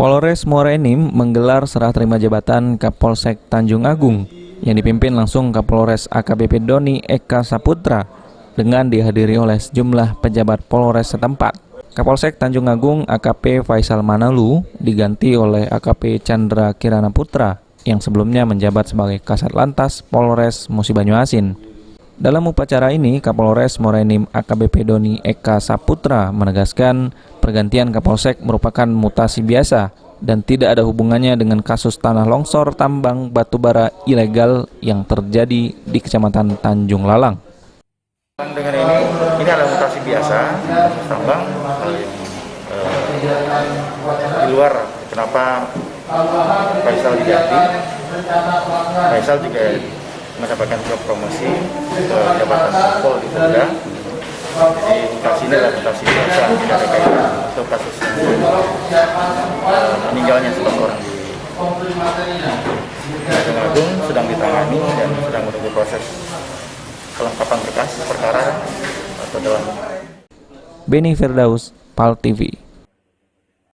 Polres Muara Enim menggelar serah terima jabatan Kapolsek Tanjung Agung yang dipimpin langsung Kapolres AKBP Doni Eka Saputra dengan dihadiri oleh sejumlah pejabat Polres setempat. Kapolsek Tanjung Agung AKP Faisal Manalu diganti oleh AKP Chandra Kirana Putra yang sebelumnya menjabat sebagai Kasat Lantas Polres Musi Banyuasin. Dalam upacara ini, Kapolres Muara Enim AKBP Doni Eka Saputra menegaskan pergantian Kapolsek merupakan mutasi biasa dan tidak ada hubungannya dengan kasus tanah longsor tambang batubara ilegal yang terjadi di Kecamatan Tanjung Lalang. Dengan ini adalah mutasi biasa tambang di luar. Kenapa Faisal diganti? Faisal juga mendapatkan promosi ke jabatan Kapol di Polda. Jadi mutasi ini adalah mutasi biasa, tidak ada kaitan untuk kasus meninggalnya 11 orang di Tanjung Agung sedang ditangani dan sedang menunggu proses kelengkapan berkas perkara atau dalam. Beni Firdaus, PAL TV.